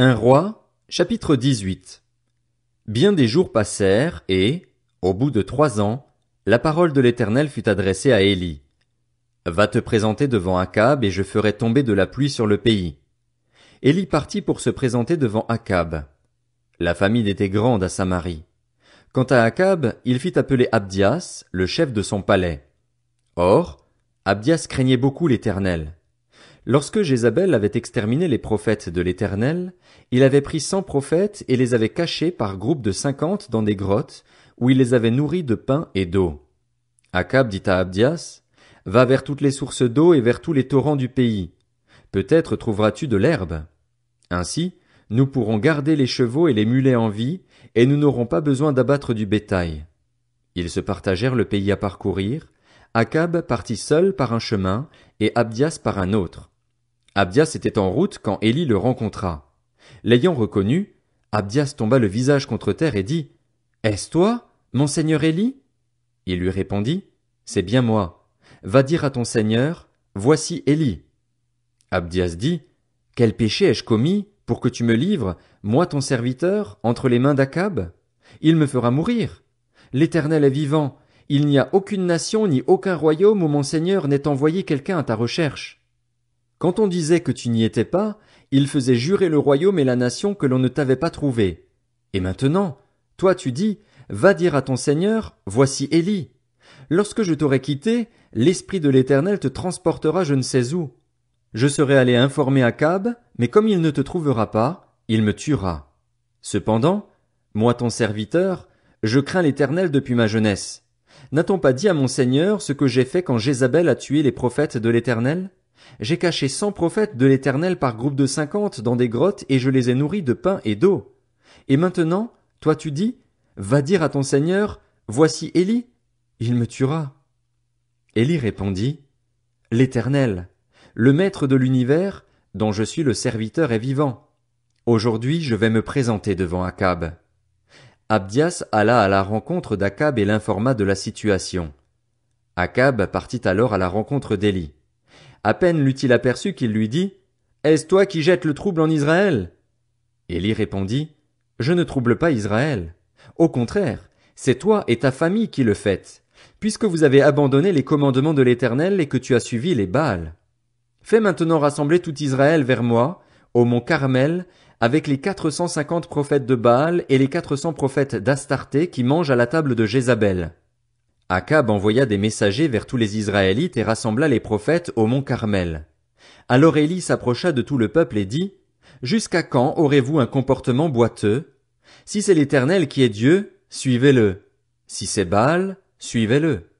Un roi, chapitre 18. Bien des jours passèrent et, au bout de 3 ans, la parole de l'Éternel fut adressée à Élie. Va te présenter devant Akab et je ferai tomber de la pluie sur le pays. Élie partit pour se présenter devant Akab. La famine était grande à Samarie. Quant à Akab, il fit appeler Abdias, le chef de son palais. Or, Abdias craignait beaucoup l'Éternel. Lorsque Jézabel avait exterminé les prophètes de l'Éternel, il avait pris 100 prophètes et les avait cachés par groupes de 50 dans des grottes, où il les avait nourris de pain et d'eau. Akab dit à Abdias, « Va vers toutes les sources d'eau et vers tous les torrents du pays. Peut-être trouveras-tu de l'herbe. Ainsi, nous pourrons garder les chevaux et les mulets en vie, et nous n'aurons pas besoin d'abattre du bétail. » Ils se partagèrent le pays à parcourir. Akab partit seul par un chemin, et Abdias par un autre. Abdias était en route quand Élie le rencontra. L'ayant reconnu, Abdias tomba le visage contre terre et dit, « Est-ce toi, mon seigneur Élie ?» Il lui répondit, « C'est bien moi. Va dire à ton seigneur, voici Élie. » Abdias dit, « Quel péché ai-je commis pour que tu me livres, moi ton serviteur, entre les mains d'Akab? Il me fera mourir. L'Éternel est vivant. Il n'y a aucune nation ni aucun royaume où mon seigneur n'ait envoyé quelqu'un à ta recherche. » Quand on disait que tu n'y étais pas, il faisait jurer le royaume et la nation que l'on ne t'avait pas trouvé. Et maintenant, toi tu dis, va dire à ton seigneur, voici Élie. Lorsque je t'aurai quitté, l'Esprit de l'Éternel te transportera je ne sais où. Je serai allé informer Akab, mais comme il ne te trouvera pas, il me tuera. Cependant, moi ton serviteur, je crains l'Éternel depuis ma jeunesse. N'a-t-on pas dit à mon seigneur ce que j'ai fait quand Jézabel a tué les prophètes de l'Éternel? J'ai caché 100 prophètes de l'Éternel par groupe de 50 dans des grottes et je les ai nourris de pain et d'eau. Et maintenant, toi tu dis, va dire à ton seigneur, voici Élie. Il me tuera. Élie répondit, l'Éternel, le maître de l'univers, dont je suis le serviteur est vivant. Aujourd'hui je vais me présenter devant Akab. Abdias alla à la rencontre d'Akab et l'informa de la situation. Akab partit alors à la rencontre d'Élie. À peine l'eut-il aperçu qu'il lui dit, « Est-ce toi qui jettes le trouble en Israël ?» Élie répondit, « Je ne trouble pas Israël. Au contraire, c'est toi et ta famille qui le faites, puisque vous avez abandonné les commandements de l'Éternel et que tu as suivi les Baals. Fais maintenant rassembler tout Israël vers moi, au mont Carmel, avec les 450 prophètes de Baal et les 400 prophètes d'Astarté qui mangent à la table de Jézabel. » Akab envoya des messagers vers tous les Israélites et rassembla les prophètes au mont Carmel. Alors Élie s'approcha de tout le peuple et dit, « Jusqu'à quand aurez-vous un comportement boiteux? Si c'est l'Éternel qui est Dieu, suivez-le. Si c'est Baal, suivez-le. »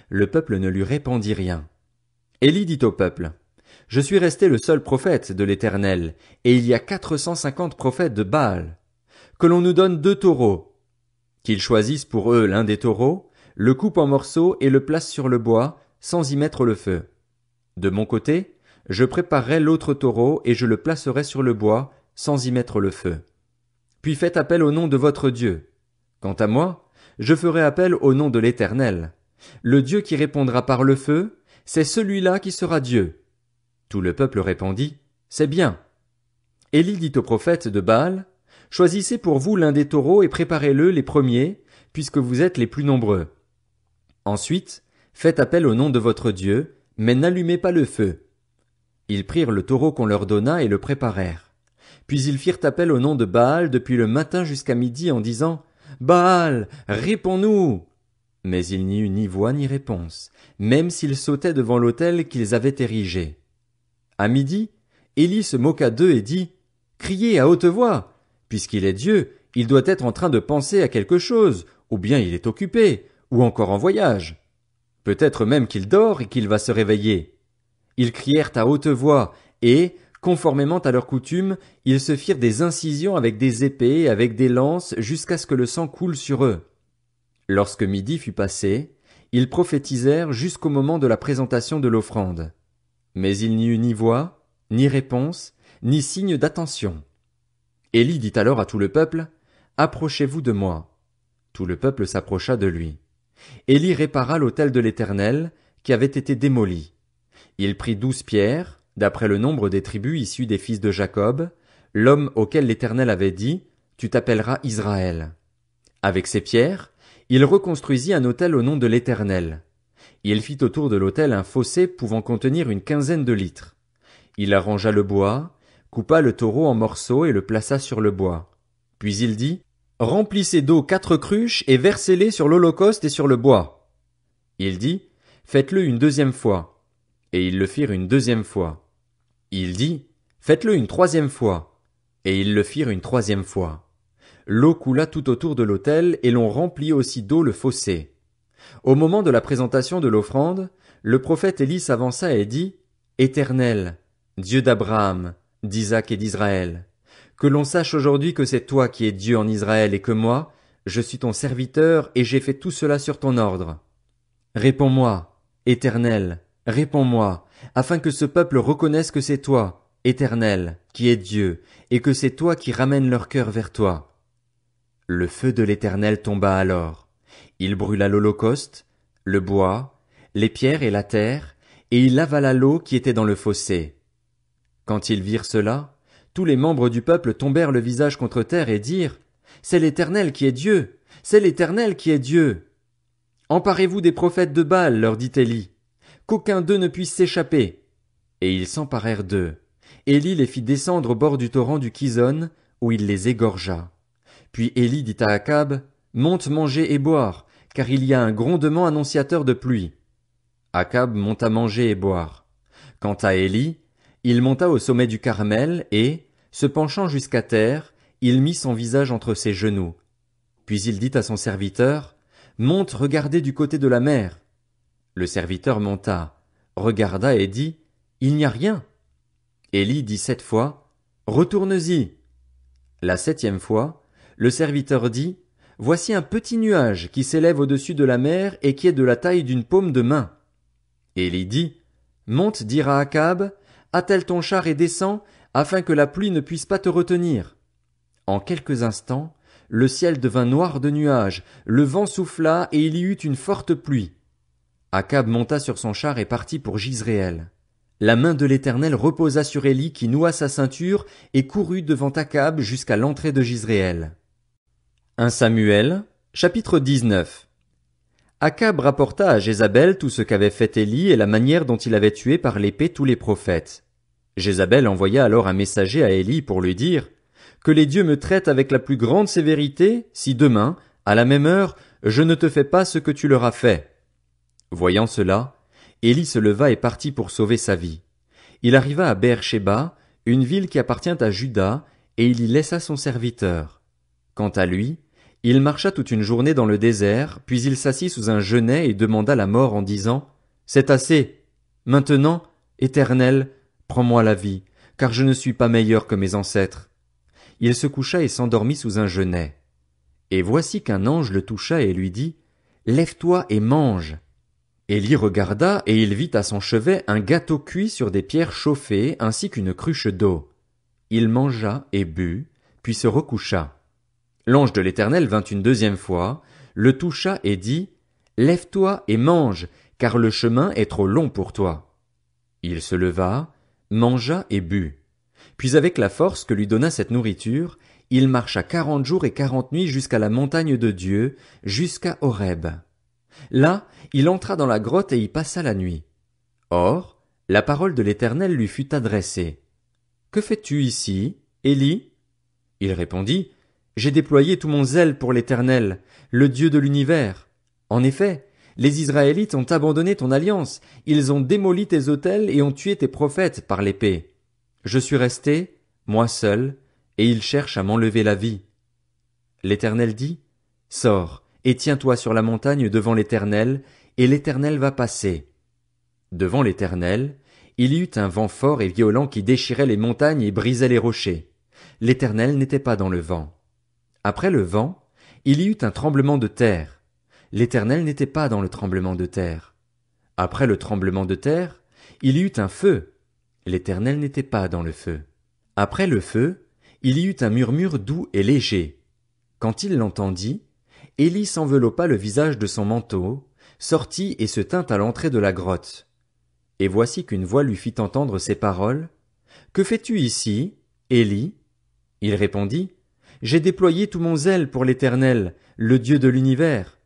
Le peuple ne lui répondit rien. Élie dit au peuple, « Je suis resté le seul prophète de l'Éternel, et il y a 450 prophètes de Baal. Que l'on nous donne 2 taureaux. Qu'ils choisissent pour eux l'un des taureaux, le coupe en morceaux et le place sur le bois, sans y mettre le feu. De mon côté, je préparerai l'autre taureau et je le placerai sur le bois, sans y mettre le feu. Puis faites appel au nom de votre Dieu. Quant à moi, je ferai appel au nom de l'Éternel. Le Dieu qui répondra par le feu, c'est celui-là qui sera Dieu. » Tout le peuple répondit, « C'est bien. » Élie dit aux prophètes de Baal, « Choisissez pour vous l'un des taureaux et préparez-le les premiers, puisque vous êtes les plus nombreux. Ensuite, faites appel au nom de votre Dieu, mais n'allumez pas le feu. » Ils prirent le taureau qu'on leur donna et le préparèrent. Puis ils firent appel au nom de Baal depuis le matin jusqu'à midi en disant, « Baal, réponds-nous » Mais il n'y eut ni voix ni réponse, même s'ils sautaient devant l'autel qu'ils avaient érigé. À midi, Élie se moqua d'eux et dit, « Criez à haute voix. Puisqu'il est Dieu, il doit être en train de penser à quelque chose, ou bien il est occupé, ou encore en voyage. Peut-être même qu'il dort et qu'il va se réveiller. » Ils crièrent à haute voix, et, conformément à leur coutume, ils se firent des incisions avec des épées et avec des lances jusqu'à ce que le sang coule sur eux. Lorsque midi fut passé, ils prophétisèrent jusqu'au moment de la présentation de l'offrande. Mais il n'y eut ni voix, ni réponse, ni signe d'attention. Élie dit alors à tout le peuple, « Approchez-vous de moi. » Tout le peuple s'approcha de lui. Élie répara l'autel de l'Éternel, qui avait été démoli. Il prit 12 pierres, d'après le nombre des tribus issues des fils de Jacob, l'homme auquel l'Éternel avait dit, tu t'appelleras Israël. Avec ces pierres, il reconstruisit un autel au nom de l'Éternel. Il fit autour de l'autel un fossé pouvant contenir une quinzaine de litres. Il arrangea le bois, coupa le taureau en morceaux et le plaça sur le bois. Puis il dit, remplissez d'eau 4 cruches et versez-les sur l'holocauste et sur le bois. Il dit, faites-le une deuxième fois. Et ils le firent une deuxième fois. Il dit, faites-le une troisième fois. Et ils le firent une troisième fois. L'eau coula tout autour de l'autel et l'on remplit aussi d'eau le fossé. Au moment de la présentation de l'offrande, le prophète Élie s'avança et dit, Éternel, Dieu d'Abraham, d'Isaac et d'Israël, que l'on sache aujourd'hui que c'est toi qui es Dieu en Israël et que moi, je suis ton serviteur et j'ai fait tout cela sur ton ordre. Réponds-moi, Éternel, réponds-moi, afin que ce peuple reconnaisse que c'est toi, Éternel, qui es Dieu, et que c'est toi qui ramènes leur cœur vers toi. Le feu de l'Éternel tomba alors. Il brûla l'holocauste, le bois, les pierres et la terre, et il avala l'eau qui était dans le fossé. Quand ils virent cela, tous les membres du peuple tombèrent le visage contre terre et dirent, c'est l'Éternel qui est Dieu, c'est l'Éternel qui est Dieu. Emparez-vous des prophètes de Baal, leur dit Élie, qu'aucun d'eux ne puisse s'échapper. Et ils s'emparèrent d'eux. Élie les fit descendre au bord du torrent du Kison, où il les égorgea. Puis Élie dit à Akab, monte manger et boire, car il y a un grondement annonciateur de pluie. Akab monta manger et boire. Quant à Élie, il monta au sommet du Carmel et, se penchant jusqu'à terre, il mit son visage entre ses genoux. Puis il dit à son serviteur, monte regarder du côté de la mer. Le serviteur monta, regarda et dit, il n'y a rien. Élie dit 7 fois, retourne-y. La 7e fois, le serviteur dit, voici un petit nuage qui s'élève au-dessus de la mer et qui est de la taille d'une paume de main. Élie dit, monte dire à Akab, attelle ton char et descends, afin que la pluie ne puisse pas te retenir. En quelques instants, le ciel devint noir de nuages, le vent souffla et il y eut une forte pluie. Akab monta sur son char et partit pour Jizréel. La main de l'Éternel reposa sur Élie qui noua sa ceinture et courut devant Akab jusqu'à l'entrée de Jizréel. 1 Samuel, chapitre 19. Akab rapporta à Jézabel tout ce qu'avait fait Élie et la manière dont il avait tué par l'épée tous les prophètes. Jézabel envoya alors un messager à Élie pour lui dire, que les dieux me traitent avec la plus grande sévérité, si demain, à la même heure, je ne te fais pas ce que tu leur as fait. Voyant cela, Élie se leva et partit pour sauver sa vie. Il arriva à Beer-Shéba, une ville qui appartient à Juda, et il y laissa son serviteur. Quant à lui, il marcha toute une journée dans le désert, puis il s'assit sous un genêt et demanda la mort en disant, c'est assez. Maintenant, Éternel, prends-moi la vie, car je ne suis pas meilleur que mes ancêtres. Il se coucha et s'endormit sous un genêt. Et voici qu'un ange le toucha et lui dit, lève-toi et mange. Élie regarda et il vit à son chevet un gâteau cuit sur des pierres chauffées ainsi qu'une cruche d'eau. Il mangea et but, puis se recoucha. L'ange de l'Éternel vint une deuxième fois, le toucha et dit, lève-toi et mange, car le chemin est trop long pour toi. Il se leva, mangea et but. Puis avec la force que lui donna cette nourriture, il marcha 40 jours et 40 nuits jusqu'à la montagne de Dieu, jusqu'à Horeb. Là, il entra dans la grotte et y passa la nuit. Or, la parole de l'Éternel lui fut adressée. Que fais-tu ici, Élie? Il répondit, j'ai déployé tout mon zèle pour l'Éternel, le Dieu de l'univers. En effet, les Israélites ont abandonné ton alliance, ils ont démoli tes autels et ont tué tes prophètes par l'épée. Je suis resté, moi seul, et ils cherchent à m'enlever la vie. L'Éternel dit, sors, et tiens-toi sur la montagne devant l'Éternel, et l'Éternel va passer. Devant l'Éternel, il y eut un vent fort et violent qui déchirait les montagnes et brisait les rochers. L'Éternel n'était pas dans le vent. Après le vent, il y eut un tremblement de terre. L'Éternel n'était pas dans le tremblement de terre. Après le tremblement de terre, il y eut un feu. L'Éternel n'était pas dans le feu. Après le feu, il y eut un murmure doux et léger. Quand il l'entendit, Élie s'enveloppa le visage de son manteau, sortit et se tint à l'entrée de la grotte. Et voici qu'une voix lui fit entendre ces paroles. Que fais-tu ici, Élie? Il répondit, j'ai déployé tout mon zèle pour l'Éternel, le Dieu de l'univers.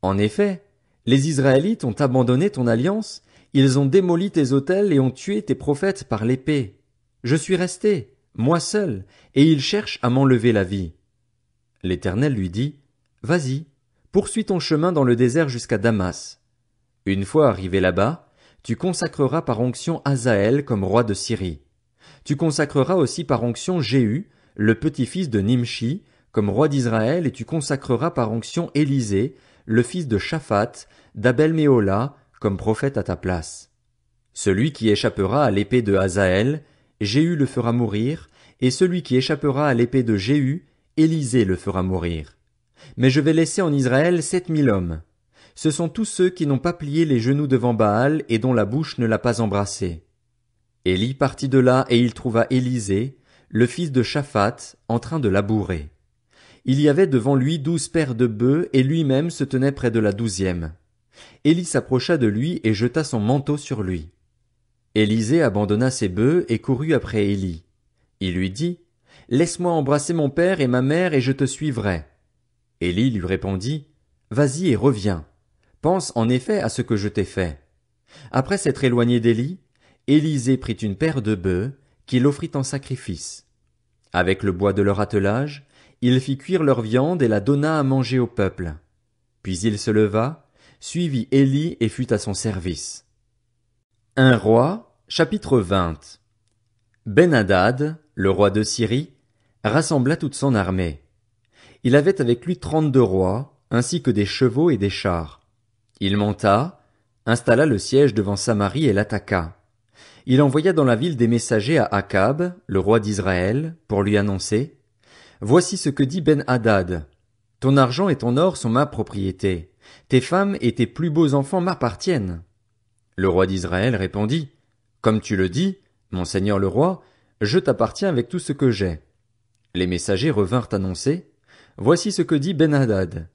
En effet, les Israélites ont abandonné ton alliance, ils ont démoli tes autels et ont tué tes prophètes par l'épée. Je suis resté, moi seul, et ils cherchent à m'enlever la vie. L'Éternel lui dit, vas-y, poursuis ton chemin dans le désert jusqu'à Damas. Une fois arrivé là-bas, tu consacreras par onction Hazaël comme roi de Syrie. Tu consacreras aussi par onction Jéhu, le petit-fils de Nimshi, comme roi d'Israël, et tu consacreras par onction Élisée, le fils de Shaphat, d'Abel-Méhola, comme prophète à ta place. Celui qui échappera à l'épée de Hazaël, Jéhu le fera mourir, et celui qui échappera à l'épée de Jéhu, Élisée le fera mourir. Mais je vais laisser en Israël 7000 hommes. Ce sont tous ceux qui n'ont pas plié les genoux devant Baal et dont la bouche ne l'a pas embrassé. Élie partit de là et il trouva Élisée, le fils de Shaphat, en train de labourer. Il y avait devant lui 12 paires de bœufs et lui-même se tenait près de la 12e. Élie s'approcha de lui et jeta son manteau sur lui. Élisée abandonna ses bœufs et courut après Élie. Il lui dit, laisse-moi embrasser mon père et ma mère et je te suivrai. Élie lui répondit, vas-y et reviens. Pense en effet à ce que je t'ai fait. Après s'être éloigné d'Élie, Élisée prit une paire de bœufs, qu'il offrit en sacrifice. Avec le bois de leur attelage, il fit cuire leur viande et la donna à manger au peuple. Puis il se leva, suivit Élie et fut à son service. 1 Roi, chapitre 20. Ben-Hadad, le roi de Syrie, rassembla toute son armée. Il avait avec lui 32 rois, ainsi que des chevaux et des chars. Il monta, installa le siège devant Samarie et l'attaqua. Il envoya dans la ville des messagers à Akab, le roi d'Israël, pour lui annoncer, « Voici ce que dit Ben-Hadad. Ton argent et ton or sont ma propriété. Tes femmes et tes plus beaux enfants m'appartiennent. » Le roi d'Israël répondit, « Comme tu le dis, mon seigneur le roi, je t'appartiens avec tout ce que j'ai. » Les messagers revinrent annoncer, « Voici ce que dit Ben-Hadad.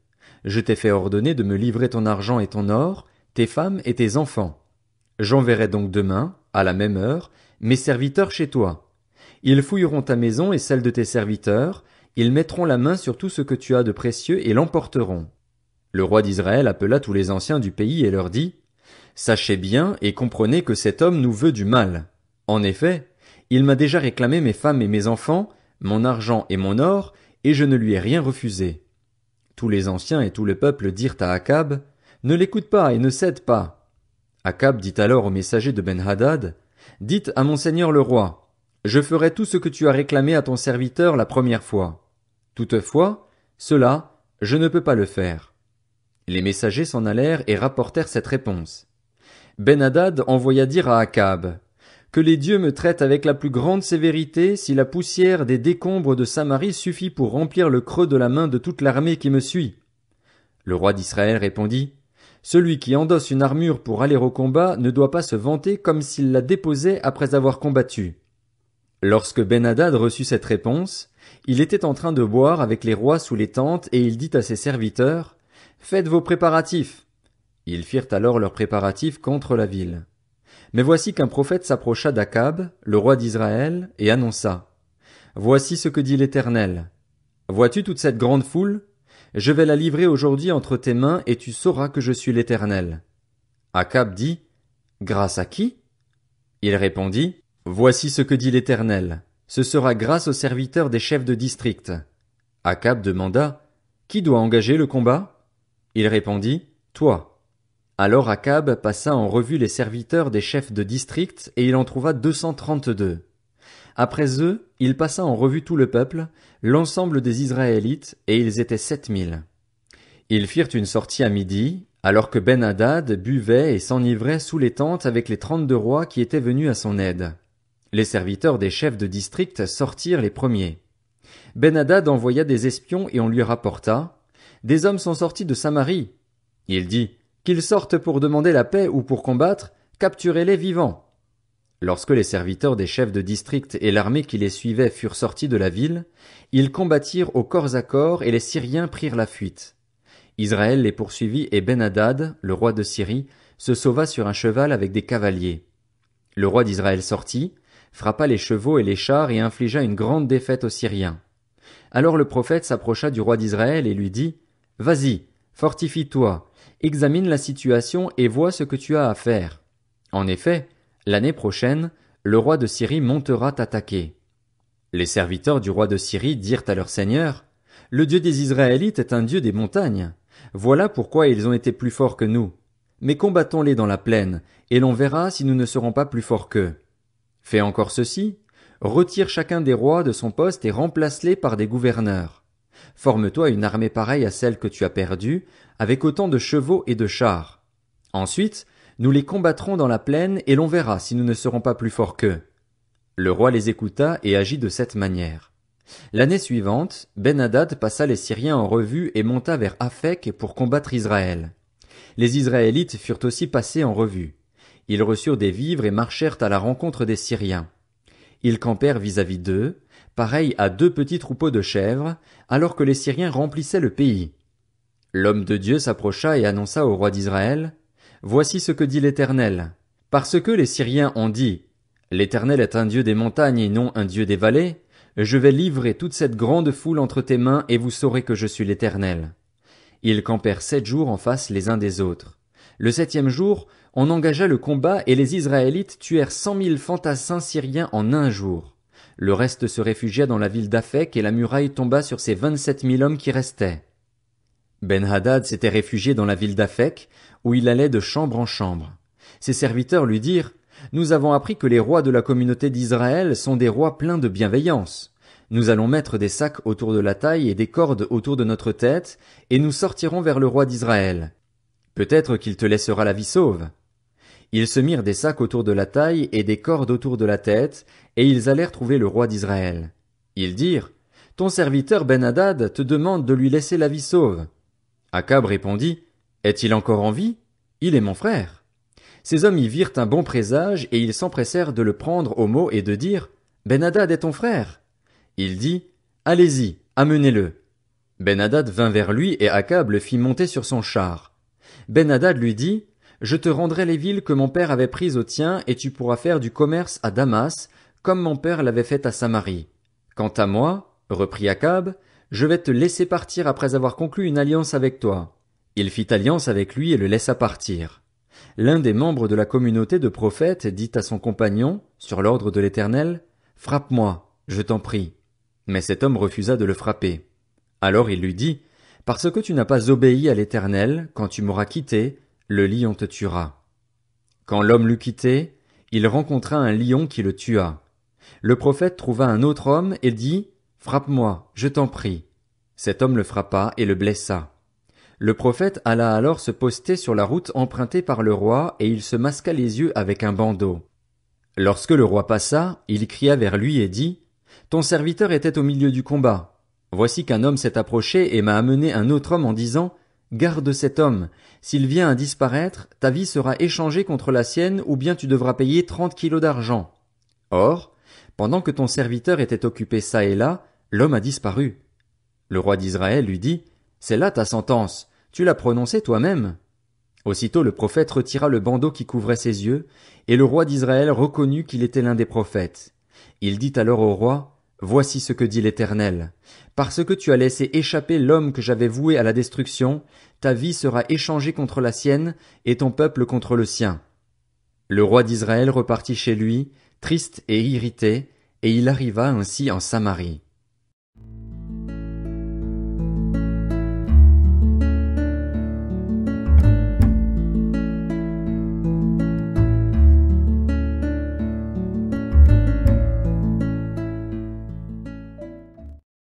Je t'ai fait ordonner de me livrer ton argent et ton or, tes femmes et tes enfants. J'enverrai donc demain, à la même heure, mes serviteurs chez toi. Ils fouilleront ta maison et celle de tes serviteurs, ils mettront la main sur tout ce que tu as de précieux et l'emporteront. » Le roi d'Israël appela tous les anciens du pays et leur dit, « Sachez bien et comprenez que cet homme nous veut du mal. En effet, il m'a déjà réclamé mes femmes et mes enfants, mon argent et mon or, et je ne lui ai rien refusé. » Tous les anciens et tout le peuple dirent à Akab, « Ne l'écoute pas et ne cède pas. » Akab dit alors aux messagers de Ben-Hadad, « Dites à mon seigneur le roi, je ferai tout ce que tu as réclamé à ton serviteur la première fois. Toutefois, cela, je ne peux pas le faire. » Les messagers s'en allèrent et rapportèrent cette réponse. Ben-Hadad envoya dire à Akab, « Que les dieux me traitent avec la plus grande sévérité si la poussière des décombres de Samarie suffit pour remplir le creux de la main de toute l'armée qui me suit. » Le roi d'Israël répondit, « Celui qui endosse une armure pour aller au combat ne doit pas se vanter comme s'il la déposait après avoir combattu. » Lorsque Ben-Hadad reçut cette réponse, il était en train de boire avec les rois sous les tentes et il dit à ses serviteurs, « Faites vos préparatifs. » Ils firent alors leurs préparatifs contre la ville. Mais voici qu'un prophète s'approcha d'Akab, le roi d'Israël, et annonça, « Voici ce que dit l'Éternel. Vois-tu toute cette grande foule? Je vais la livrer aujourd'hui entre tes mains et tu sauras que je suis l'Éternel. » Akab dit, « Grâce à qui? » Il répondit, « Voici ce que dit l'Éternel. Ce sera grâce aux serviteurs des chefs de district. » Akab demanda, « Qui doit engager le combat? » Il répondit, « Toi. » Alors Akab passa en revue les serviteurs des chefs de district et il en trouva 232. Après eux, il passa en revue tout le peuple, l'ensemble des Israélites, et ils étaient 7000. Ils firent une sortie à midi, alors que Ben-Hadad buvait et s'enivrait sous les tentes avec les 32 rois qui étaient venus à son aide. Les serviteurs des chefs de district sortirent les premiers. Ben-Hadad envoya des espions et on lui rapporta, « Des hommes sont sortis de Samarie. » Il dit, « Qu'ils sortent pour demander la paix ou pour combattre, capturez-les vivants. » Lorsque les serviteurs des chefs de district et l'armée qui les suivait furent sortis de la ville, ils combattirent au corps à corps et les Syriens prirent la fuite. Israël les poursuivit et Ben-Hadad, le roi de Syrie, se sauva sur un cheval avec des cavaliers. Le roi d'Israël sortit, frappa les chevaux et les chars et infligea une grande défaite aux Syriens. Alors le prophète s'approcha du roi d'Israël et lui dit, « Vas-y, fortifie-toi, examine la situation et vois ce que tu as à faire. En effet, l'année prochaine, le roi de Syrie montera t'attaquer. » Les serviteurs du roi de Syrie dirent à leur seigneur, « Le Dieu des Israélites est un Dieu des montagnes. Voilà pourquoi ils ont été plus forts que nous. Mais combattons-les dans la plaine, et l'on verra si nous ne serons pas plus forts qu'eux. Fais encore ceci, retire chacun des rois de son poste et remplace-les par des gouverneurs. Forme-toi une armée pareille à celle que tu as perdue, avec autant de chevaux et de chars. Ensuite, nous les combattrons dans la plaine et l'on verra si nous ne serons pas plus forts qu'eux. » Le roi les écouta et agit de cette manière. L'année suivante, Ben-Hadad passa les Syriens en revue et monta vers Aphek pour combattre Israël. Les Israélites furent aussi passés en revue. Ils reçurent des vivres et marchèrent à la rencontre des Syriens. Ils campèrent vis-à-vis d'eux, pareils à 2 petits troupeaux de chèvres, alors que les Syriens remplissaient le pays. L'homme de Dieu s'approcha et annonça au roi d'Israël, « Voici ce que dit l'Éternel. Parce que les Syriens ont dit, « L'Éternel est un Dieu des montagnes et non un Dieu des vallées », je vais livrer toute cette grande foule entre tes mains et vous saurez que je suis l'Éternel. » Ils campèrent 7 jours en face les uns des autres. Le 7e jour, on engagea le combat et les Israélites tuèrent 100 000 fantassins syriens en un jour. Le reste se réfugia dans la ville d'Aphek et la muraille tomba sur ces 27 000 hommes qui restaient. Ben-Hadad s'était réfugié dans la ville d'Aphek, où il allait de chambre en chambre. Ses serviteurs lui dirent, « Nous avons appris que les rois de la communauté d'Israël sont des rois pleins de bienveillance. Nous allons mettre des sacs autour de la taille et des cordes autour de notre tête, et nous sortirons vers le roi d'Israël. Peut-être qu'il te laissera la vie sauve. » Ils se mirent des sacs autour de la taille et des cordes autour de la tête, et ils allèrent trouver le roi d'Israël. Ils dirent, « Ton serviteur Ben-Hadad te demande de lui laisser la vie sauve. » Akab répondit, « Est-il encore en vie? Il est mon frère. » Ces hommes y virent un bon présage et ils s'empressèrent de le prendre au mot et de dire, « Ben-Hadad est ton frère. » Il dit, « Allez-y, amenez-le. » Ben-Hadad vint vers lui et Akab le fit monter sur son char. Ben-Hadad lui dit, « Je te rendrai les villes que mon père avait prises au tien et tu pourras faire du commerce à Damas, comme mon père l'avait fait à Samarie. Quant à moi, reprit Akab, je vais te laisser partir après avoir conclu une alliance avec toi. » Il fit alliance avec lui et le laissa partir. L'un des membres de la communauté de prophètes dit à son compagnon, sur l'ordre de l'Éternel, « Frappe-moi, je t'en prie. » Mais cet homme refusa de le frapper. Alors il lui dit, « Parce que tu n'as pas obéi à l'Éternel, quand tu m'auras quitté, le lion te tuera. » Quand l'homme l'eut quitté, il rencontra un lion qui le tua. Le prophète trouva un autre homme et dit, « Frappe-moi, je t'en prie. » Cet homme le frappa et le blessa. Le prophète alla alors se poster sur la route empruntée par le roi et il se masqua les yeux avec un bandeau. Lorsque le roi passa, il cria vers lui et dit, « Ton serviteur était au milieu du combat. Voici qu'un homme s'est approché et m'a amené un autre homme en disant, « Garde cet homme. S'il vient à disparaître, ta vie sera échangée contre la sienne ou bien tu devras payer 30 kilos d'argent. » Or, pendant que ton serviteur était occupé çà et là, l'homme a disparu. Le roi d'Israël lui dit, « C'est là ta sentence, tu l'as prononcée toi-même. » Aussitôt le prophète retira le bandeau qui couvrait ses yeux, et le roi d'Israël reconnut qu'il était l'un des prophètes. Il dit alors au roi, « Voici ce que dit l'Éternel. Parce que tu as laissé échapper l'homme que j'avais voué à la destruction, ta vie sera échangée contre la sienne, et ton peuple contre le sien. » Le roi d'Israël repartit chez lui, triste et irrité, et il arriva ainsi en Samarie.